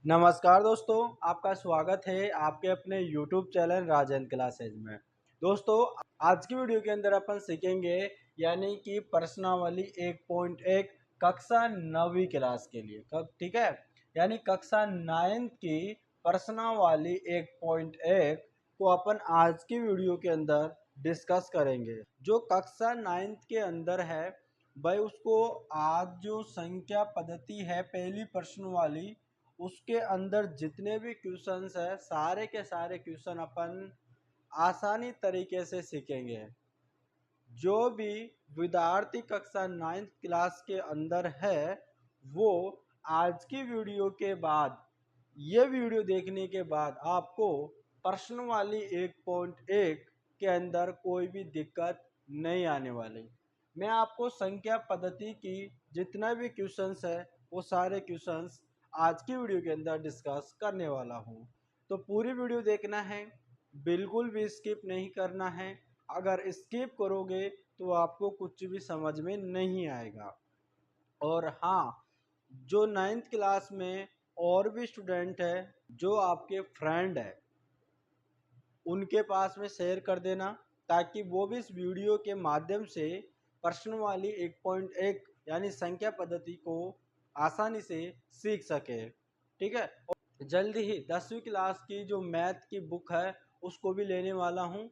नमस्कार दोस्तों, आपका स्वागत है आपके अपने YouTube चैनल राजन क्लासेज में। दोस्तों, आज की वीडियो के अंदर अपन सीखेंगे यानी कि प्रश्नावली 1.1 कक्षा 9वीं क्लास के लिए ठीक है। यानी कक्षा 9 की प्रश्नावली 1.1 को अपन आज की वीडियो के अंदर डिस्कस करेंगे। जो कक्षा 9 के अंदर है भाई, उसको आज जो संख्या पद्धति है पहली प्रश्नावली, उसके अंदर जितने भी क्वेश्चंस है सारे के सारे क्वेश्चन अपन आसानी तरीके से सीखेंगे। जो भी विद्यार्थी कक्षा 9th क्लास के अंदर है वो आज की वीडियो के बाद, ये वीडियो देखने के बाद आपको प्रश्नावली 1.1 के अंदर कोई भी दिक्कत नहीं आने वाली। मैं आपको संख्या पद्धति की जितना भी क्वेश्चंस है वो सारे क्वेश्चंस आज की वीडियो के अंदर डिस्कस करने वाला हूँ। तो पूरी वीडियो देखना है, बिल्कुल भी स्किप नहीं करना है। अगर स्किप करोगे तो आपको कुछ भी समझ में नहीं आएगा। और हाँ, जो 9th क्लास में और भी स्टूडेंट है, जो आपके फ्रेंड है, उनके पास में शेयर कर देना ताकि वो भी इस वीडियो के माध्यम से प्रश्नावली 1.1 यानी संख्या पद्धति को आसानी से सीख सके। ठीक है। और जल्दी ही 10वीं क्लास की जो मैथ की बुक है उसको भी लेने वाला हूँ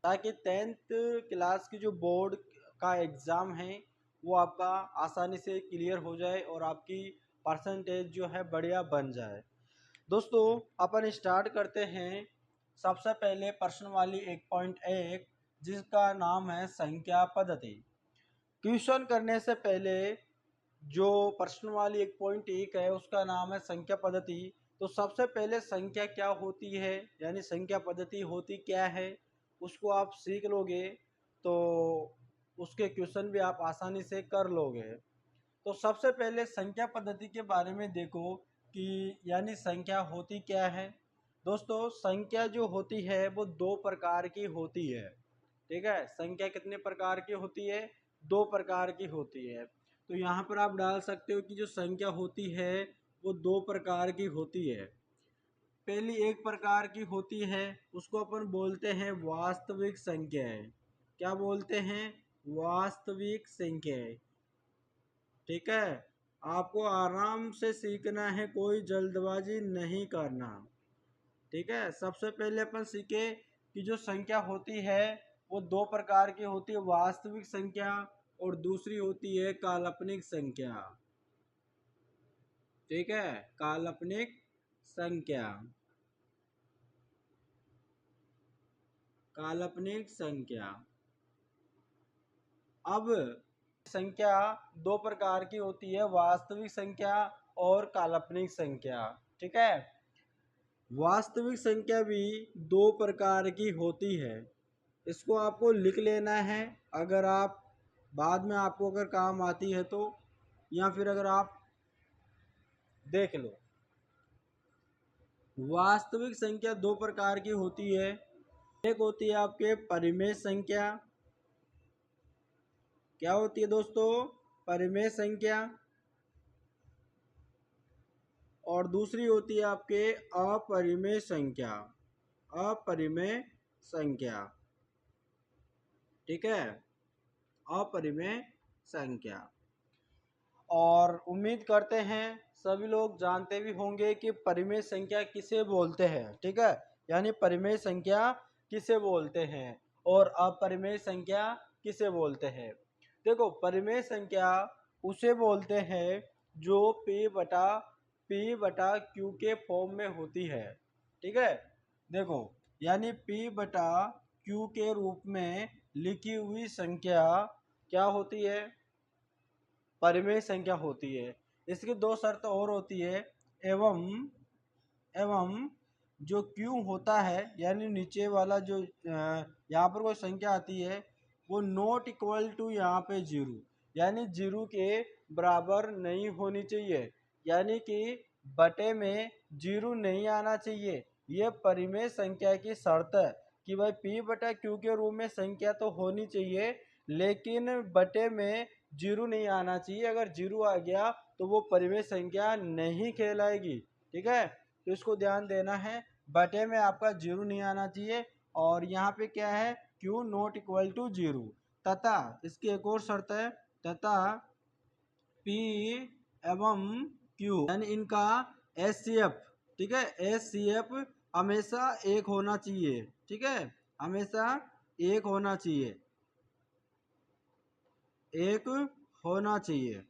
ताकि 10th क्लास की जो बोर्ड का एग्ज़ाम है वो आपका आसानी से क्लियर हो जाए और आपकी परसेंटेज जो है बढ़िया बन जाए। दोस्तों, अपन स्टार्ट करते हैं। सबसे पहले प्रश्नावली 1.1 जिसका नाम है संख्या पद्धति। क्वेश्चन करने से पहले जो प्रश्नावली 1.1 है उसका नाम है संख्या पद्धति। तो सबसे पहले संख्या क्या होती है यानी संख्या पद्धति होती क्या है उसको आप सीख लोगे तो उसके क्वेश्चन भी आप आसानी से कर लोगे। तो सबसे पहले संख्या पद्धति के बारे में देखो कि यानी संख्या होती क्या है। दोस्तों, संख्या जो होती है वो दो प्रकार की होती है। ठीक है, संख्या कितने प्रकार की होती है? दो प्रकार की होती है। तो यहाँ पर आप डाल सकते हो कि जो संख्या होती है वो दो प्रकार की होती है। पहली एक प्रकार की होती है उसको अपन बोलते हैं वास्तविक संख्याएं। क्या बोलते हैं? वास्तविक संख्याएं। ठीक है, आपको आराम से सीखना है, कोई जल्दबाजी नहीं करना। ठीक है, सबसे पहले अपन सीखे कि जो संख्या होती है वो दो प्रकार की होती है, वास्तविक संख्या और दूसरी होती है काल्पनिक संख्या। ठीक है, काल्पनिक संख्या। काल्पनिक संख्या। अब संख्या दो प्रकार की होती है, वास्तविक संख्या और काल्पनिक संख्या। ठीक है, वास्तविक संख्या भी दो प्रकार की होती है। इसको आपको लिख लेना है, अगर आप बाद में आपको अगर काम आती है तो, या फिर अगर आप देख लो। वास्तविक संख्या दो प्रकार की होती है। एक होती है आपके परिमेय संख्या। क्या होती है दोस्तों? परिमेय संख्या। और दूसरी होती है आपके अपरिमेय संख्या। अपरिमेय संख्या। ठीक है, अपरिमेय संख्या। और उम्मीद करते हैं सभी लोग जानते भी होंगे कि परिमेय संख्या किसे बोलते हैं। ठीक है, यानी परिमेय संख्या किसे बोलते हैं और अपरिमेय संख्या किसे बोलते हैं। देखो, परिमेय संख्या उसे बोलते हैं जो p बटा q के फॉर्म में होती है। ठीक है, देखो, यानी p/q के रूप में लिखी हुई संख्या क्या होती है? परिमेय संख्या होती है। इसकी दो शर्त और होती है। एवं एवं जो q होता है यानी नीचे वाला जो यहाँ पर कोई संख्या आती है वो नॉट इक्वल टू यहाँ पे जीरो, यानी जीरो के बराबर नहीं होनी चाहिए, यानी कि बटे में जीरो नहीं आना चाहिए। ये परिमेय संख्या की शर्त है कि भाई p/q के रूप में संख्या तो होनी चाहिए लेकिन बटे में जीरो नहीं आना चाहिए। अगर जीरो आ गया तो वो परिमेय संख्या नहीं कहलाएगी। ठीक है, तो इसको ध्यान देना है। बटे में आपका जीरो नहीं आना चाहिए। और यहाँ पे क्या है, Q not equal to zero, तथा इसकी एक और शर्त है, तथा पी एवं क्यू यानी इनका एचसीएफ, ठीक है, एचसीएफ हमेशा एक होना चाहिए। ठीक है, हमेशा एक होना चाहिए, एक होना चाहिए।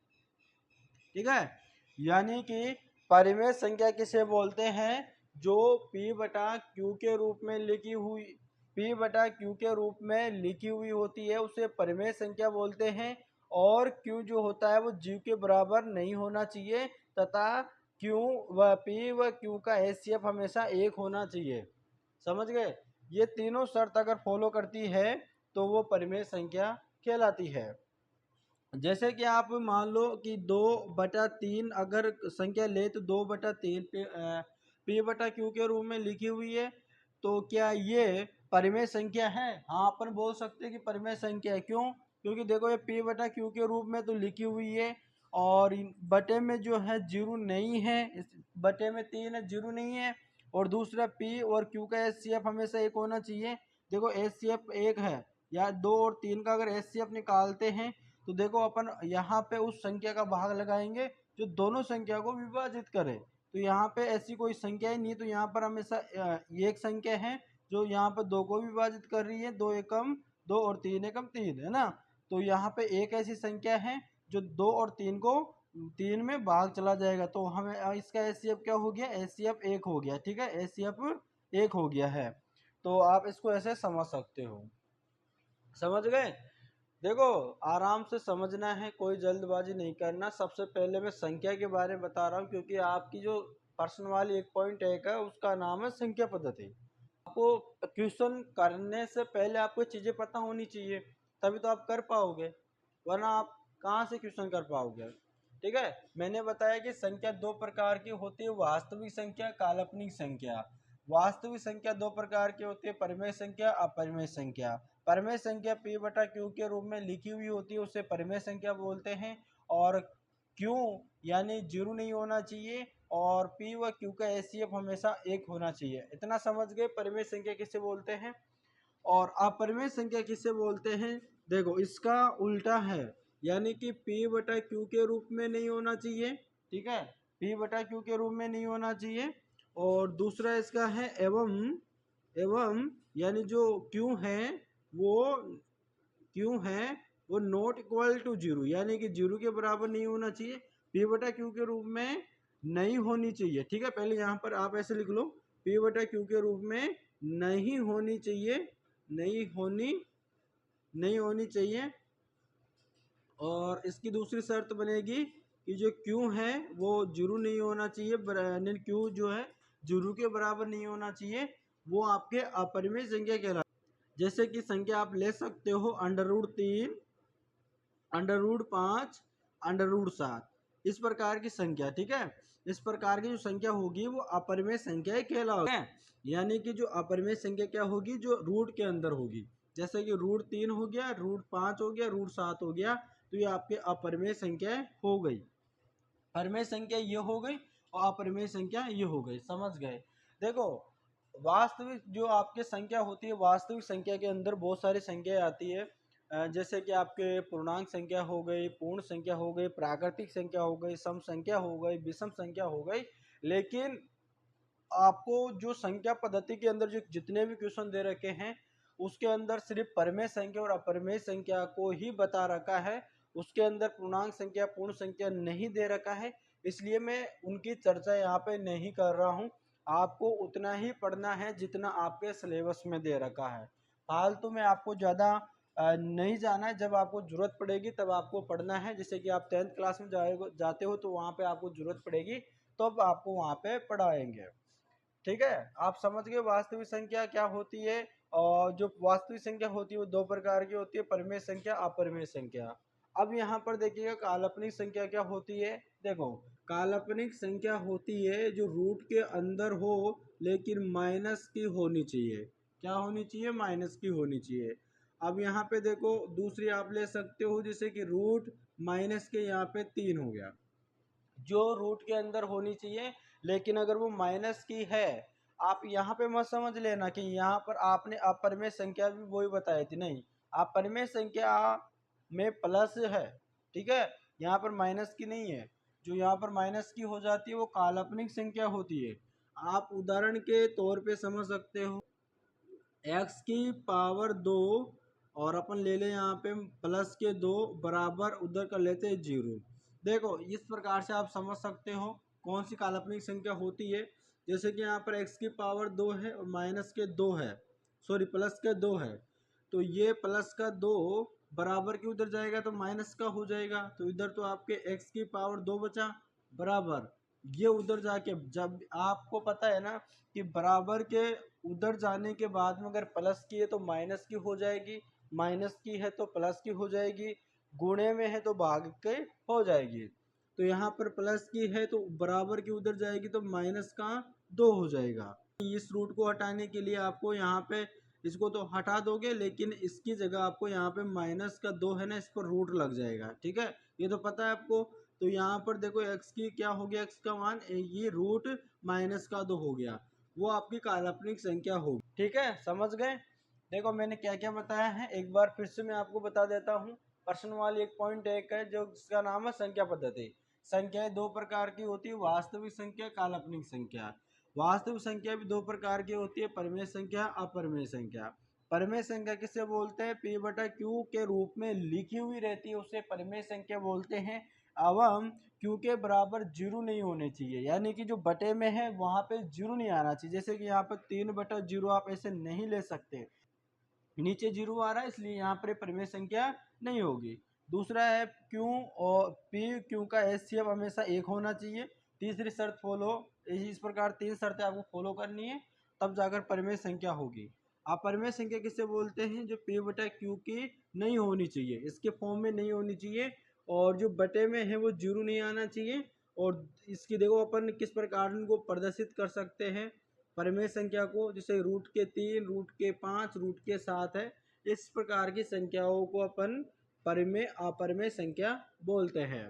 ठीक है, यानी कि परिमेय संख्या किसे बोलते हैं, जो P बटा Q के रूप में लिखी हुई, P बटा Q के रूप में लिखी हुई होती है, उसे परिमेय संख्या बोलते हैं। और Q जो होता है वो G के बराबर नहीं होना चाहिए, तथा Q व P व Q का HCF हमेशा एक होना चाहिए। समझ गए, ये तीनों शर्त अगर फॉलो करती है तो वो परिमेय संख्या कहलाती है। जैसे कि आप मान लो कि 2/3 अगर संख्या ले तो 2/3 पी बटा क्यू के रूप में लिखी हुई है, तो क्या ये परिमेय संख्या है? हाँ, अपन बोल सकते हैं कि परिमेय संख्या है। क्यों? क्योंकि देखो ये पी बटा क्यू के रूप में तो लिखी हुई है, और बटे में जो है जीरो नहीं है, इस बटे में 3 है, जीरो नहीं है। और दूसरा पी और क्यू का एचसीएफ हमेशा एक होना चाहिए। देखो एचसीएफ एक है, या 2 और 3 का अगर एचसीएफ निकालते हैं तो देखो अपन यहाँ पे उस संख्या का भाग लगाएंगे जो दोनों संख्या को विभाजित करे। तो यहाँ पे ऐसी कोई संख्या ही नहीं है, तो यहाँ पर हमेशा एक संख्या है जो यहाँ पर 2 को विभाजित कर रही है, 2 एकम 2 और 3 एकम 3, है ना। तो यहाँ पे एक ऐसी संख्या है जो 2 और 3 को 3 में भाग चला जाएगा, तो हमें इसका एचसीएफ क्या हो गया, एचसीएफ एक हो गया। ठीक है, एचसीएफ एक हो गया है। तो आप इसको ऐसे समझ सकते हो। समझ गए? देखो, आराम से समझना है, कोई जल्दबाजी नहीं करना। सबसे पहले मैं संख्या के बारे में बता रहा हूँ, क्योंकि आपकी जो प्रश्न वाली 1.1 है उसका नाम है संख्या पद्धति। आपको क्वेश्चन करने से पहले आपको चीज़ें पता होनी चाहिए, तभी तो आप कर पाओगे, वरना आप कहाँ से क्वेश्चन कर पाओगे। ठीक है, मैंने बताया कि संख्या दो प्रकार की होती है, वास्तविक संख्या, काल्पनिक संख्या। वास्तविक संख्या दो प्रकार की होती है, परिमेय संख्या, अपरिमेय संख्या। परिमेय संख्या P बटा Q के रूप में लिखी हुई होती है, उसे परिमेय संख्या बोलते हैं। और Q यानी जीरो नहीं होना चाहिए, और P व Q का HCF हमेशा एक होना चाहिए। इतना समझ गए परिमेय संख्या किसे बोलते हैं। और अपरिमेय संख्या किसे बोलते हैं, देखो इसका उल्टा है, यानी कि P बटा Q के रूप में नहीं होना चाहिए। ठीक है, P बटा Q के रूप में नहीं होना चाहिए। और दूसरा इसका है एवं, एवं यानी जो Q है वो, क्यू है वो नॉट इक्वल टू जीरो, यानी कि जीरो के बराबर नहीं होना चाहिए, पी बटा क्यू के रूप में नहीं होनी चाहिए। ठीक है, पहले यहाँ पर आप ऐसे लिख लो, पी बटा क्यू के रूप में नहीं होनी चाहिए, नहीं होनी चाहिए। और इसकी दूसरी शर्त बनेगी कि जो क्यू है वो जीरो नहीं होना चाहिए, यानी क्यू जो है जीरो के बराबर नहीं होना चाहिए, वो आपके अपरिमेय संख्या कहलाती है। जैसे कि संख्या आप ले सकते हो √3, √5, √7, इस प्रकार की संख्या। ठीक है, इस प्रकार की जो संख्या होगी वो अपरिमेय संख्या कहलाती है। यानी कि जो अपरिमेय संख्या क्या होगी, जो रूट के अंदर होगी। जैसे कि √3 हो गया, √5 हो गया, √7 हो गया, तो ये आपके अपरिमेय संख्या हो गई। परिमेय संख्या ये हो गई और अपरिमेय संख्या ये हो गई। समझ गए? देखो, वास्तविक जो आपके संख्या होती है, वास्तविक संख्या के अंदर बहुत सारी संख्याएं आती है। जैसे कि आपके पूर्णांक संख्या हो गई, पूर्ण संख्या हो गई, प्राकृतिक संख्या हो गई, सम संख्या हो गई, विषम संख्या हो गई। लेकिन आपको जो संख्या पद्धति के अंदर जो जितने भी क्वेश्चन दे रखे हैं, उसके अंदर सिर्फ परिमेय संख्या और अपरिमेय संख्या को ही बता रखा है। उसके अंदर पूर्णांक संख्या, पूर्ण संख्या नहीं दे रखा है, इसलिए मैं उनकी चर्चा यहाँ पे नहीं कर रहा हूँ। आपको उतना ही पढ़ना है जितना आपके सिलेबस में दे रखा है। फालतू में आपको ज़्यादा नहीं जाना है। जब आपको ज़रूरत पड़ेगी तब आपको पढ़ना है। जैसे कि आप 10th क्लास में जाते हो तो वहाँ पे आपको ज़रूरत पड़ेगी, तब आपको वहाँ पे पढ़ाएंगे। ठीक है, आप समझ गए वास्तविक संख्या क्या होती है। और जो वास्तविक संख्या होती है वो दो प्रकार की होती है, परिमेय संख्या, अपरिमेय संख्या। अब यहाँ पर देखिएगा काल्पनिक संख्या क्या होती है। देखो, काल्पनिक संख्या होती है जो रूट के अंदर हो लेकिन माइनस की होनी चाहिए। क्या होनी चाहिए? माइनस की होनी चाहिए। अब यहाँ पे देखो, दूसरी आप ले सकते हो, जैसे कि रूट माइनस के यहाँ पे 3 हो गया, जो रूट के अंदर होनी चाहिए लेकिन अगर वो माइनस की है, आप यहाँ पे मत समझ लेना कि यहाँ पर आपने अपरिमेय संख्या भी वही बताई थी, नहीं, अपरिमेय संख्या में प्लस है, ठीक है, यहाँ पर माइनस की नहीं है। जो यहाँ पर माइनस की हो जाती है वो काल्पनिक संख्या होती है। आप उदाहरण के तौर पे समझ सकते हो, x की पावर 2 और अपन ले लें यहाँ पे प्लस के 2 बराबर उधर कर लेते हैं 0। देखो इस प्रकार से आप समझ सकते हो कौन सी काल्पनिक संख्या होती है। जैसे कि यहाँ पर x की पावर 2 है और माइनस के 2 है, सॉरी प्लस के 2 है, तो ये प्लस का 2 बराबर के उधर जाएगा तो माइनस का हो जाएगा, तो इधर तो आपके x की पावर 2 बचा बराबर, ये उधर जाके जब आपको पता है ना कि बराबर के उधर जाने के बाद में अगर प्लस की है तो माइनस की हो जाएगी, माइनस की है तो प्लस की हो जाएगी, गुणे में है तो भाग के हो जाएगी। तो यहाँ पर प्लस की है तो बराबर की उधर जाएगी तो माइनस का 2 हो जाएगा। इस रूट को हटाने के लिए आपको यहाँ पे इसको तो हटा दोगे, लेकिन इसकी जगह आपको यहाँ पे माइनस का 2 है ना, इस पर रूट लग जाएगा, ठीक है, ये तो पता है आपको। तो यहाँ पर देखो x की क्या हो गया, x का मान ये रूट माइनस का 2 हो गया, वो आपकी काल्पनिक संख्या होगी, ठीक है, समझ गए। देखो मैंने क्या क्या बताया है एक बार फिर से मैं आपको बता देता हूँ। प्रश्न वाली 1.1 है जो जिसका नाम है संख्या पद्धति। संख्याएं दो प्रकार की होती है, वास्तविक संख्या, काल्पनिक संख्या। वास्तविक संख्या भी दो प्रकार की होती है, परिमेय संख्या, अपरिमेय संख्या। परिमेय संख्या किसे बोलते हैं, p बटा q के रूप में लिखी हुई रहती है उसे परिमेय संख्या बोलते हैं। एवं q के बराबर जीरो नहीं होने चाहिए, यानी कि जो बटे में है वहां पे जीरो नहीं आना चाहिए। जैसे कि यहाँ पर 3/0 आप ऐसे नहीं ले सकते, नीचे जीरो आ रहा है इसलिए यहाँ पर परिमेय संख्या नहीं होगी। दूसरा है क्यू और पी क्यू का एचसीएफ हमेशा एक होना चाहिए। तीसरी शर्त फॉलो, इस प्रकार 3 शर्तें आपको फॉलो करनी है तब जाकर परिमेय संख्या होगी। आप परिमेय संख्या किससे बोलते हैं, जो पी बटा क्यू की नहीं होनी चाहिए, इसके फॉर्म में नहीं होनी चाहिए, और जो बटे में है वो जीरो नहीं आना चाहिए। और इसकी देखो अपन किस प्रकार इनको प्रदर्शित कर सकते हैं परिमेय संख्या को, जैसे रूट के 3, रूट के 5, रूट के 7 है, इस प्रकार की संख्याओं को अपन परिमेय अपरिमेय संख्या बोलते हैं।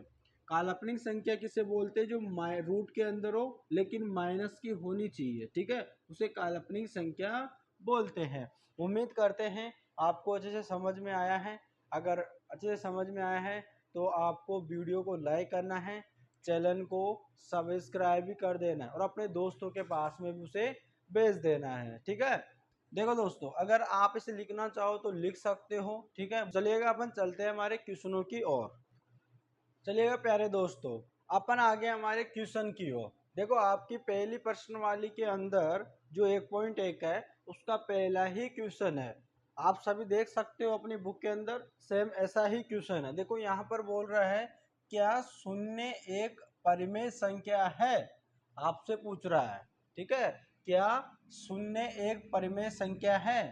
काल्पनिक संख्या किसे बोलते हैं, जो रूट के अंदर हो लेकिन माइनस की होनी चाहिए, ठीक है, उसे काल्पनिक संख्या बोलते हैं। उम्मीद करते हैं आपको अच्छे से समझ में आया है। अगर अच्छे से समझ में आया है तो आपको वीडियो को लाइक करना है, चैनल को सब्सक्राइब भी कर देना है और अपने दोस्तों के पास में भी उसे भेज देना है, ठीक है। देखो दोस्तों, अगर आप इसे लिखना चाहो तो लिख सकते हो, ठीक है। चलिएगा अपन चलते हैं हमारे क्वेश्चनों की ओर। चलिएगा प्यारे दोस्तों, अपन आगे हमारे क्वेश्चन की ओर। देखो आपकी पहली प्रश्न वाली के अंदर जो 1.1 है उसका पहला ही क्वेश्चन है, आप सभी देख सकते हो अपनी बुक के अंदर सेम ऐसा ही क्वेश्चन है। देखो यहाँ पर बोल रहा है क्या शून्य एक परिमेय संख्या है, आपसे पूछ रहा है, ठीक है, क्या शून्य एक परिमेय संख्या है।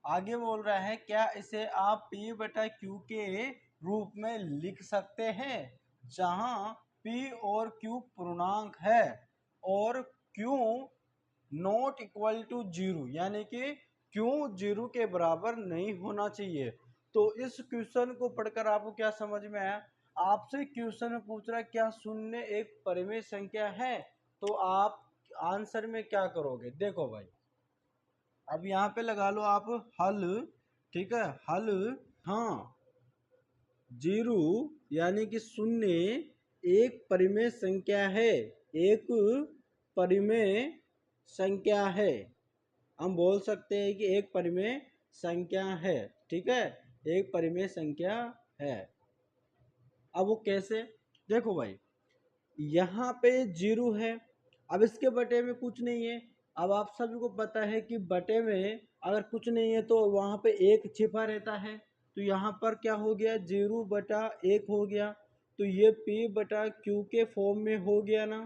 आगे बोल रहा है क्या इसे आप p बटा q के रूप में लिख सकते हैं, जहां p और q पूर्णांक है और q not equal to zero, यानी कि q जीरो के बराबर नहीं होना चाहिए। तो इस क्वेश्चन को पढ़कर आपको क्या समझ में आया, आपसे क्वेश्चन में पूछ रहा है क्या शून्य एक परिमेय संख्या है, तो आप आंसर में क्या करोगे। देखो भाई, अब यहाँ पे लगा लो आप हल, ठीक है, हल, हाँ, जीरो यानी कि शून्य एक परिमेय संख्या है, एक परिमेय संख्या है, हम बोल सकते हैं कि एक परिमेय संख्या है, ठीक है, एक परिमेय संख्या है। अब वो कैसे, देखो भाई यहाँ पे जीरो है, अब इसके बटे में कुछ नहीं है। अब आप सभी को पता है कि बटे में अगर कुछ नहीं है तो वहाँ पे एक छिपा रहता है, तो यहाँ पर क्या हो गया, 0/1 हो गया, तो ये p बटा q के फॉर्म में हो गया ना,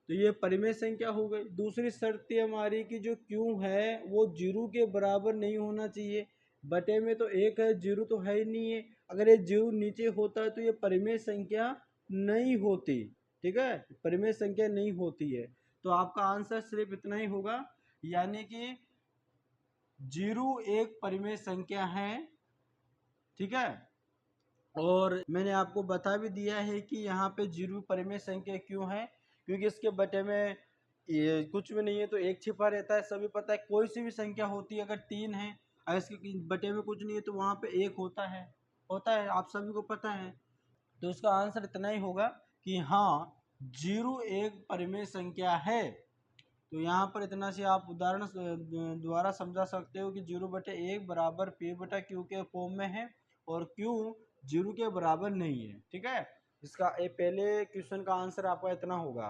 तो ये परिमेय संख्या हो गई। दूसरी शर्त थी हमारी कि जो q है वो जीरो के बराबर नहीं होना चाहिए, बटे में तो एक है, जीरो तो है ही नहीं है, अगर ये जीरो नीचे होता है तो ये परिमेय संख्या नहीं होती, ठीक है, परिमेय संख्या नहीं होती है। तो आपका आंसर सिर्फ इतना ही होगा, यानी कि जीरो एक परिमेय संख्या है, ठीक है। और मैंने आपको बता भी दिया है कि यहाँ पे जीरो परिमेय संख्या क्यों है, क्योंकि इसके बटे में ये कुछ भी नहीं है तो एक छिपा रहता है, सभी पता है। कोई सी भी संख्या होती है, अगर 3 है और इसके बटे में कुछ नहीं है तो वहाँ पे एक होता है, आप सभी को पता है। तो इसका आंसर इतना ही होगा कि हाँ, 0 एक परिमेय संख्या है। तो यहाँ पर इतना से आप उदाहरण द्वारा समझा सकते हो कि 0/1 बराबर P/Q के फॉर्म में है और Q 0 के बराबर नहीं है। ठीक है, इसका ये पहले क्वेश्चन का आंसर आपका इतना होगा।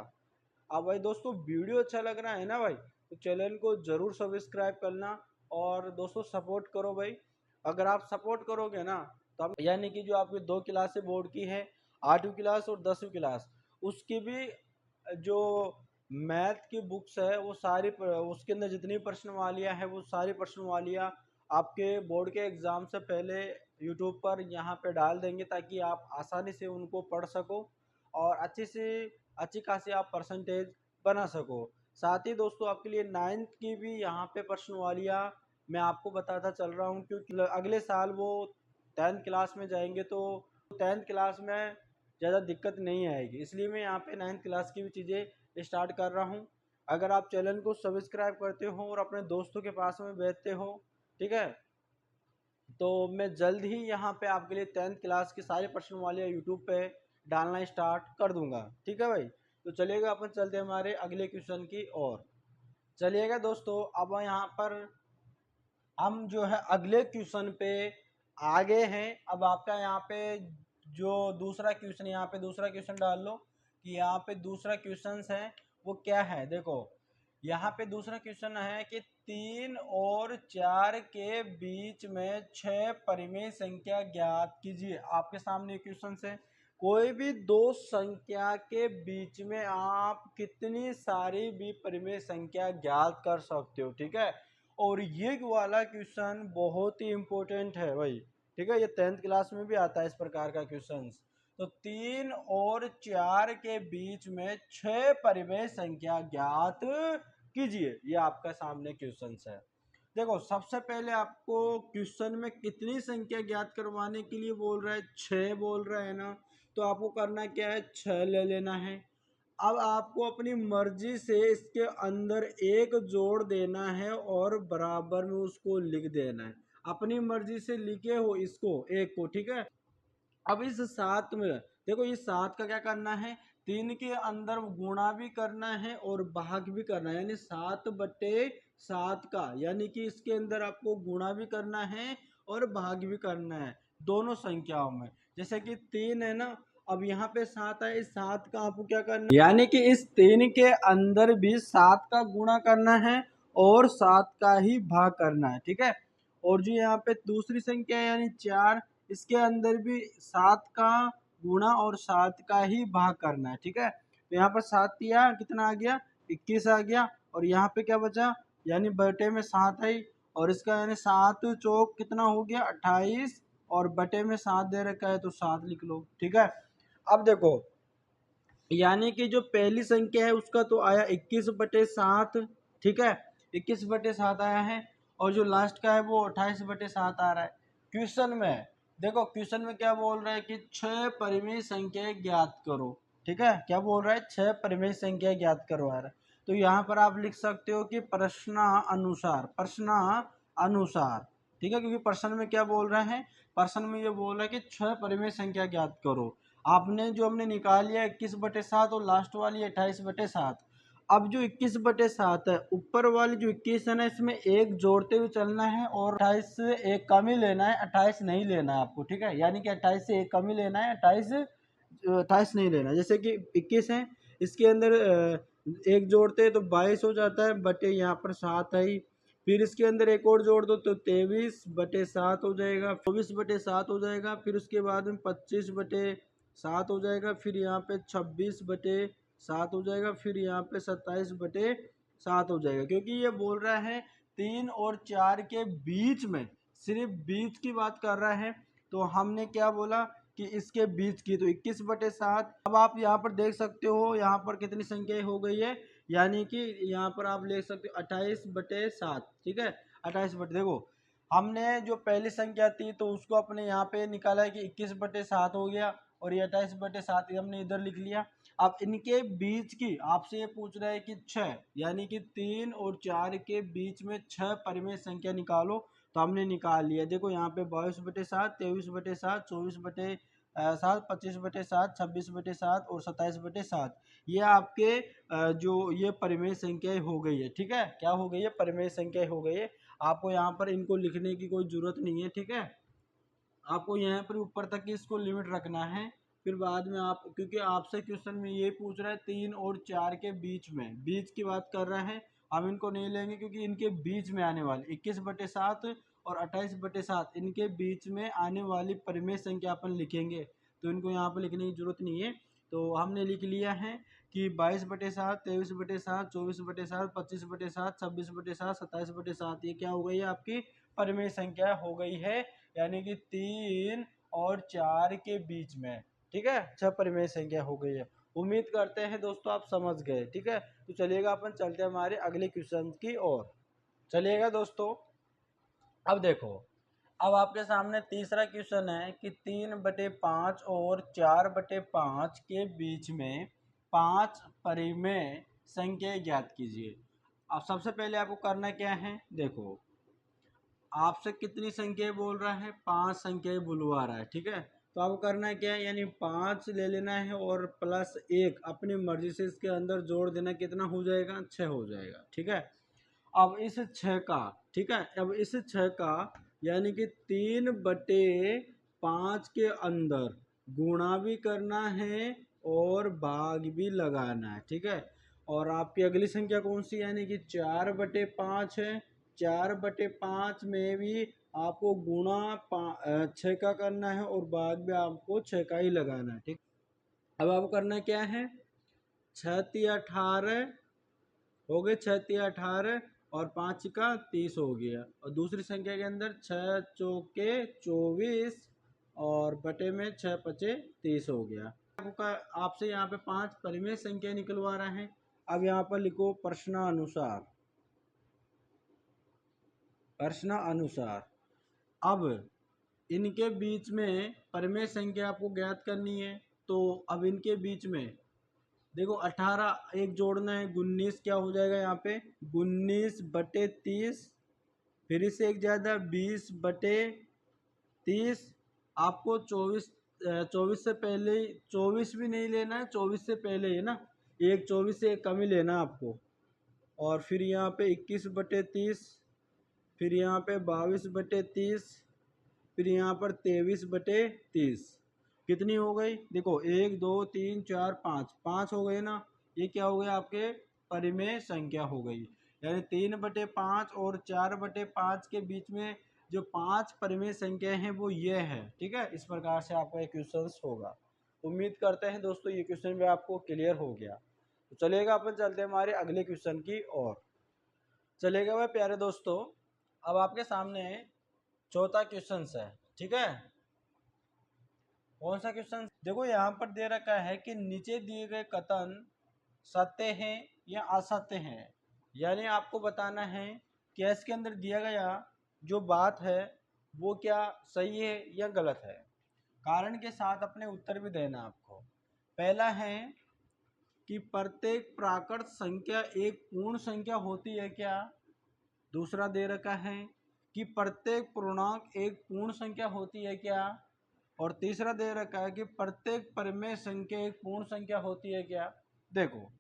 अब भाई दोस्तों, वीडियो अच्छा लग रहा है ना भाई, तो चैनल को ज़रूर सब्सक्राइब करना और दोस्तों सपोर्ट करो भाई। अगर आप सपोर्ट करोगे ना तो हम, यानी कि जो आपकी 2 क्लासें बोर्ड की है, 8वीं क्लास और 10वीं क्लास, उसकी भी जो मैथ की बुक्स है वो सारी उसके अंदर जितनी प्रश्नवालियाँ हैं वो सारी प्रश्नवालियाँ आपके बोर्ड के एग्ज़ाम से पहले यूट्यूब पर यहाँ पे डाल देंगे, ताकि आप आसानी से उनको पढ़ सको और अच्छी खासी आप परसेंटेज बना सको। साथ ही दोस्तों, आपके लिए 9th की भी यहाँ पे प्रश्नवालियाँ मैं आपको बताता चल रहा हूँ, क्योंकि अगले साल वो 10th क्लास में जाएंगे तो 10th क्लास में ज़्यादा दिक्कत नहीं आएगी, इसलिए मैं यहाँ पे 9th क्लास की भी चीज़ें स्टार्ट कर रहा हूँ। अगर आप चैनल को सब्सक्राइब करते हो और अपने दोस्तों के पास में भेजते हो, ठीक है, तो मैं जल्द ही यहाँ पे आपके लिए 10th क्लास की सारे प्रश्नवालियाँ यूट्यूब पे डालना स्टार्ट कर दूंगा। ठीक है भाई, तो चलिएगा अपन चलते हैं हमारे अगले क्वेश्चन की ओर। चलिएगा दोस्तों, अब यहाँ पर हम जो है अगले क्वेश्चन पे आगे हैं। अब आपका यहाँ पे जो दूसरा क्वेश्चन, यहाँ पे दूसरा क्वेश्चन डाल लो कि यहाँ पे दूसरा क्वेश्चन है वो क्या है। देखो यहाँ पे दूसरा क्वेश्चन है कि 3 और 4 के बीच में 6 परिमेय संख्या ज्ञात कीजिए। आपके सामने क्वेश्चन है, कोई भी दो संख्या के बीच में आप कितनी सारी भी परिमेय संख्या ज्ञात कर सकते हो। ठीक है, और ये वाला क्वेश्चन बहुत ही इम्पोर्टेंट है भाई। ठीक है, ये 10th क्लास में भी आता है इस प्रकार का क्वेश्चन। तो 3 और 4 के बीच में 6 परिमेय संख्या ज्ञात कीजिए, ये आपका सामने क्वेश्चन है। देखो सबसे पहले आपको क्वेश्चन में कितनी संख्या ज्ञात करवाने के लिए बोल रहा है, 6 बोल रहा है ना, तो आपको करना क्या है, 6 ले लेना है। अब आपको अपनी मर्जी से इसके अंदर एक जोड़ देना है और बराबर में उसको लिख देना है। अपनी मर्जी से लिखे हो इसको एक को, ठीक है। अब इस 7 में देखो, इस 7 का क्या करना है, 3 के अंदर गुणा भी करना है और भाग भी करना है, यानी 7/7 का, यानी कि इसके अंदर आपको गुणा भी करना है और भाग भी करना है दोनों संख्याओं में। जैसे कि 3 है ना, अब यहाँ पे 7 है, इस 7 का आपको क्या करना है, यानी कि इस 3 के अंदर भी 7 का गुणा करना है और 7 का ही भाग करना है। ठीक है, और जो यहाँ पे दूसरी संख्या है यानी 4, इसके अंदर भी 7 का गुणा और 7 का ही भाग करना है। ठीक है, तो यहाँ पर 7 किया कितना आ गया, 21 आ गया, और यहाँ पे क्या बचा, यानी बटे में 7 है, और इसका यानी 7 चौक कितना हो गया 28, और बटे में 7 दे रखा है तो 7 लिख लो। ठीक है, अब देखो, यानी कि जो पहली संख्या है उसका तो आया 21/7। ठीक है, 21/7 आया है, और जो लास्ट का है वो 28/7 आ रहा है। क्वेश्चन में देखो, क्वेश्चन में क्या बोल रहा है कि 6 परिमेय संख्या ज्ञात करो। ठीक है, क्या बोल रहा है, 6 परिमेय संख्या ज्ञात करवा रहा है। तो यहाँ पर आप लिख सकते हो कि प्रश्नानुसार। ठीक है, क्योंकि प्रश्न में क्या बोल रहा है, प्रश्न में ये बोल रहा है कि 6 परिमेय संख्या ज्ञात करो। आपने जो हमने निकाल लिया 21/7 और लास्ट वाली 28/7। अब जो 21/7 है, ऊपर वाली जो 21 है ना, इसमें एक जोड़ते हुए चलना है और 28 से एक कम ही लेना है, 28 नहीं लेना है आपको। ठीक है, यानी कि 28 से एक कम ही लेना है, 28 नहीं लेना। जैसे कि 21 है, इसके अंदर एक जोड़ते हैं तो 22 हो जाता है, बटे यहाँ पर 7 है ही। फिर इसके अंदर एक और जोड़ दो तो 23/7 हो जाएगा, 24/7 हो जाएगा, फिर उसके बाद में 25/7 हो जाएगा, फिर यहाँ पे 26/7 हो जाएगा, फिर यहाँ पे 27/7 हो जाएगा। क्योंकि ये बोल रहा है 3 और 4 के बीच में, सिर्फ बीच की बात कर रहा है, तो हमने क्या बोला कि इसके बीच की, तो 21/7। अब आप यहाँ पर देख सकते हो यहाँ पर कितनी संख्या हो गई है, यानी कि यहाँ पर आप ले सकते हो 28/7। ठीक है, 28 देखो, हमने जो पहली संख्या थी तो उसको अपने यहाँ पे निकाला है कि 21/7 हो गया, और ये 28/7 हमने इधर लिख लिया। अब इनके बीच की आपसे ये पूछ रहा है कि 6 यानी कि 3 और 4 के बीच में 6 परिमेय संख्या निकालो। तो हमने निकाल लिया। देखो यहाँ पे 22/7, 23/7, 24/7, 25/7, 26/7 और 27/7 ये आपके जो ये परिमेय संख्याएं हो गई है। ठीक है, क्या हो गई है? परिमेय संख्या हो गई है। आपको यहाँ पर इनको लिखने की कोई जरूरत नहीं है। ठीक है, आपको यहाँ पर ऊपर तक इसको लिमिट रखना है। फिर बाद में आप, क्योंकि आपसे क्वेश्चन में ये पूछ रहा है 3 और 4 के बीच में, बीच की बात कर रहा है, हम इनको नहीं लेंगे क्योंकि इनके बीच में आने वाले 21/7 और 28/7 इनके बीच में आने वाली परिमेय संख्या अपन लिखेंगे। तो इनको यहाँ पर लिखने की जरूरत नहीं है। तो हमने लिख लिया है कि 22/7, 23/7, 24/7, 25/7, 26/7, 27/7 ये क्या हो गई है? आपकी परिमेय संख्या हो गई है, यानी कि 3 और 4 के बीच में। ठीक है, 6 परिमेय संख्या हो गई है। उम्मीद करते हैं दोस्तों आप समझ गए। ठीक है, तो चलिएगा अपन चलते हैं हमारे अगले क्वेश्चन की ओर। चलिएगा दोस्तों, अब देखो, अब आपके सामने तीसरा क्वेश्चन है कि 3/5 और 4/5 के बीच में 5 परिमेय संख्या ज्ञात कीजिए। अब सबसे पहले आपको करना क्या है? देखो, आपसे कितनी संख्या बोल रहा है? 5 संख्याएं बुलवा रहा है। ठीक है, तो आपको करना है क्या है? यानी 5 ले लेना है और प्लस 1 अपनी मर्जी से इसके अंदर जोड़ देना। कितना हो जाएगा? 6 हो जाएगा। ठीक है, अब इस 6 का, ठीक है, अब इस 6 का यानी कि 3/5 के अंदर गुणा भी करना है और भाग भी लगाना है। ठीक है, और आपकी अगली संख्या कौन सी? यानी कि 4/5 है। 4/5 में भी आपको गुणा 6 का करना है और भाग भी आपको 6 का ही लगाना है। ठीक, अब आपको करना क्या है? 6×3 = 18 हो गए, 6×3 = 18 और 5 का 30 हो गया। और दूसरी संख्या के अंदर 6×4 = 24 और बटे में 6×5 = 30 हो गया। आपसे यहाँ पे 5 परिमेय संख्या निकलवा रहे हैं। अब यहाँ पर लिखो प्रश्नानुसार। प्रश्नानुसार, अब इनके बीच में परिमेय संख्या आपको ज्ञात करनी है। तो अब इनके बीच में देखो, 18 एक जोड़ना है, 19 क्या हो जाएगा यहाँ पे? 19/30, फिर से एक ज़्यादा 20/30। आपको 24 से पहले, 24 भी नहीं लेना है, 24 से पहले है ना, एक 24 से एक कम ही लेना आपको। और फिर यहाँ पे 21/30, फिर यहाँ पे 22/30, फिर यहाँ पर 23/30। कितनी हो गई? देखो, 1 2 3 4 5, 5 हो गए ना। ये क्या हो गया? आपके परिमेय संख्या हो गई। यानी 3/5 और 4/5 के बीच में जो 5 परिमेय संख्या हैं वो ये है। ठीक है, इस प्रकार से आपका ये क्वेश्चन होगा। उम्मीद करते हैं दोस्तों ये क्वेश्चन भी आपको क्लियर हो गया। तो चलिएगा अपन चलते हैं हमारे अगले क्वेश्चन की ओर। चलेगा वह प्यारे दोस्तों, अब आपके सामने चौथा क्वेश्चन है। ठीक है, कौन सा क्वेश्चन? देखो, यहाँ पर दे रखा है कि नीचे दिए गए कथन सत्य हैं या असत्य हैं। यानी आपको बताना है कि इसके अंदर दिया गया जो बात है वो क्या सही है या गलत है। कारण के साथ अपने उत्तर भी देना आपको। पहला है कि प्रत्येक प्राकृत संख्या एक पूर्ण संख्या होती है क्या? दूसरा दे रखा है कि प्रत्येक पूर्णांक एक पूर्ण संख्या होती है क्या? और तीसरा दे रखा है कि प्रत्येक परिमेय संख्या एक पूर्ण संख्या होती है क्या? देखो,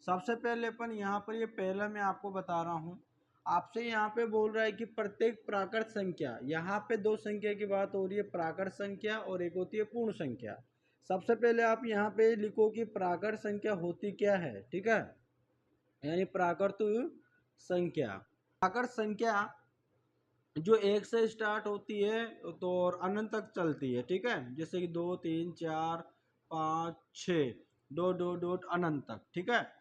सबसे पहले अपन यहाँ पर ये पहला मैं आपको बता रहा हूँ। आपसे यहाँ पे बोल रहा है कि प्रत्येक प्राकृत संख्या, यहाँ पे दो संख्या की बात हो रही है, प्राकृत संख्या और एक होती है पूर्ण संख्या। सबसे पहले आप यहाँ पे लिखो कि प्राकृत संख्या होती क्या है। ठीक है, यानी प्राकृत संख्या, प्राकृत संख्या जो 1 से स्टार्ट होती है तो और अनंत तक चलती है। ठीक है, जैसे कि 2 3 4 5 6 डॉट डॉट डॉट अनंत तक। ठीक है,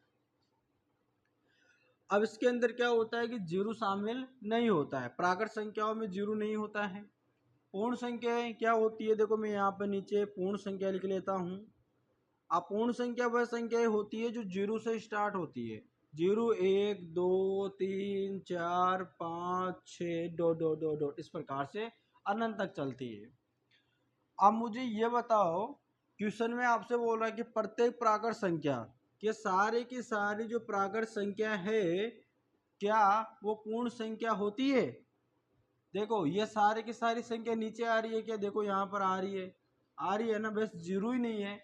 अब इसके अंदर क्या होता है कि जीरो शामिल नहीं होता है। प्राकृत संख्याओं में जीरो नहीं होता है। पूर्ण संख्याएं क्या होती है? देखो, मैं यहाँ पर नीचे पूर्ण संख्या लिख लेता हूँ। अपूर्ण संख्या वह संख्याएं होती है जो जीरो से स्टार्ट होती है। 0 1 2 3 4 5 6 डॉट डॉट डॉट इस प्रकार से अनंत तक चलती है। अब मुझे ये बताओ क्वेश्चन में आपसे बोल रहा है कि प्रत्येक प्राकृत संख्या के सारे की सारी जो प्राकृत संख्या है क्या वो पूर्ण संख्या होती है। देखो ये सारी की सारी संख्या नीचे आ रही है क्या, देखो यहाँ पर आ रही है ना, बस जीरो ही नहीं है।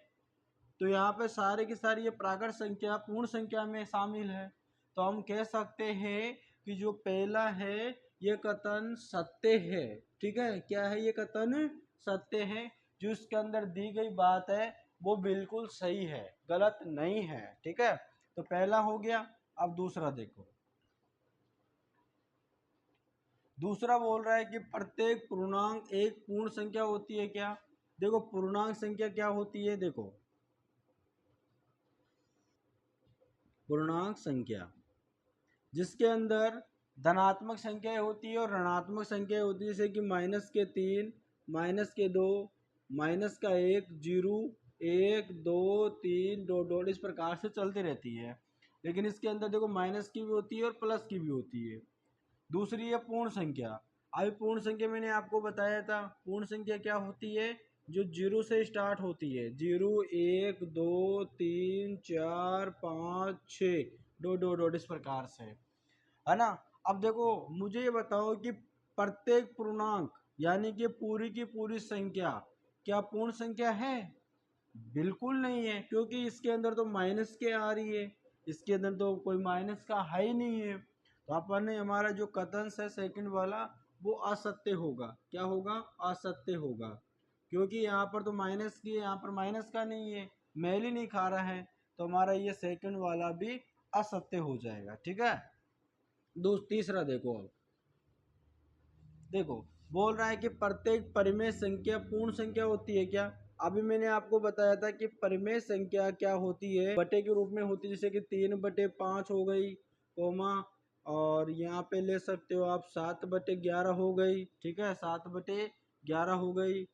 तो यहाँ पे सारे की सारी ये प्राकृत संख्या पूर्ण संख्या में शामिल है। तो हम कह सकते हैं कि जो पहला है ये कथन सत्य है। ठीक है, क्या है ये कथन सत्य है। जो इसके अंदर दी गई बात है वो बिल्कुल सही है, गलत नहीं है। ठीक है, तो पहला हो गया। अब दूसरा देखो, दूसरा बोल रहा है कि प्रत्येक पूर्णांक एक पूर्ण संख्या होती है क्या। देखो पूर्णांक संख्या क्या होती है, देखो पूर्णांक संख्या जिसके अंदर धनात्मक संख्याएं होती है और ऋणात्मक संख्याएं होती है, जैसे कि -3, -2, -1, 0, 1, 2, 3, डॉट डॉट इस प्रकार से चलती रहती है। लेकिन इसके अंदर देखो माइनस की भी होती है और प्लस की भी होती है। दूसरी है पूर्ण संख्या। अभी पूर्ण संख्या मैंने आपको बताया था, पूर्ण संख्या क्या होती है, जो जीरो से स्टार्ट होती है। 0, 1, 2, 3, 4, 5, 6 डॉट डॉट डॉट इस प्रकार से, है ना। अब देखो मुझे ये बताओ कि प्रत्येक पूर्णांक यानी कि पूरी की पूरी संख्या क्या पूर्ण संख्या है। बिल्कुल नहीं है, क्योंकि इसके अंदर तो माइनस के आ रही है, इसके अंदर तो कोई माइनस का है ही नहीं है। तो अपन ने हमारा जो कथन है सेकंड वाला वो असत्य होगा। क्या होगा, असत्य होगा, क्योंकि यहाँ पर तो माइनस की है, यहाँ पर माइनस का नहीं है, मेल ही नहीं खा रहा है। तो हमारा ये सेकंड वाला भी असत्य हो जाएगा। ठीक है, तीसरा देखो। अब देखो बोल रहा है कि प्रत्येक परिमेय संख्या पूर्ण संख्या होती है क्या। अभी मैंने आपको बताया था कि परिमेय संख्या क्या होती है, बटे के रूप में होती है, जैसे कि 3/5 हो गई, कोमा, और यहाँ पे ले सकते हो आप 7/11 हो गई। ठीक है, 7/11 हो गई,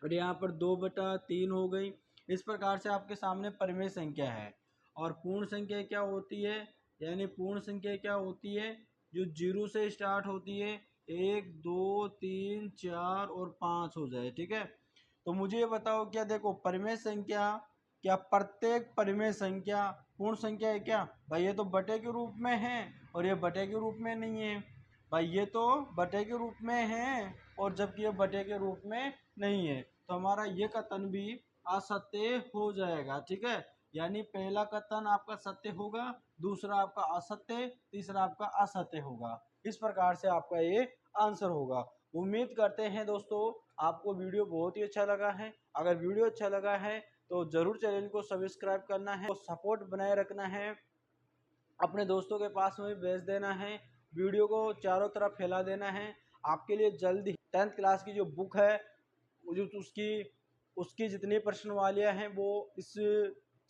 और यहाँ पर 2/3 हो गई। इस प्रकार से आपके सामने परिमेय संख्या है। और पूर्ण संख्या क्या होती है, यानी पूर्ण संख्या क्या होती है, जो जीरो से स्टार्ट होती है, 1, 2, 3, 4 और 5 हो जाए। ठीक है, तो मुझे ये बताओ, क्या देखो परिमेय संख्या, क्या प्रत्येक परिमेय संख्या पूर्ण संख्या है क्या। भाई ये तो बटे के रूप में है और ये बटे के रूप में नहीं है। भाई ये तो बटे के रूप में है और जबकि ये बटे के रूप में नहीं है, तो हमारा ये कथन भी असत्य हो जाएगा। ठीक है, यानी पहला कथन आपका सत्य होगा, दूसरा आपका असत्य, तीसरा आपका असत्य होगा। इस प्रकार से आपका ये आंसर होगा। उम्मीद करते हैं दोस्तों आपको वीडियो बहुत ही अच्छा लगा है। अगर वीडियो अच्छा लगा है तो ज़रूर चैनल को सब्सक्राइब करना है, तो सपोर्ट बनाए रखना है, अपने दोस्तों के पास में भेज देना है, वीडियो को चारों तरफ फैला देना है। आपके लिए जल्द ही 10th क्लास की जो बुक है जो उसकी उसकी जितनी प्रश्नवालियाँ हैं वो इस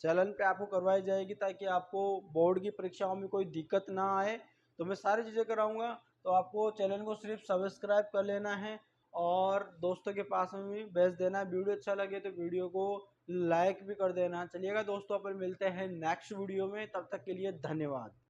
चैनल पे आपको करवाई जाएगी, ताकि आपको बोर्ड की परीक्षाओं में कोई दिक्कत ना आए। तो मैं सारी चीज़ें कराऊंगा, तो आपको चैनल को सिर्फ सब्सक्राइब कर लेना है और दोस्तों के पास में भी भेज देना है। वीडियो अच्छा लगे तो वीडियो को लाइक भी कर देना। चलिएगा दोस्तों, अपन मिलते हैं नेक्स्ट वीडियो में, तब तक के लिए धन्यवाद।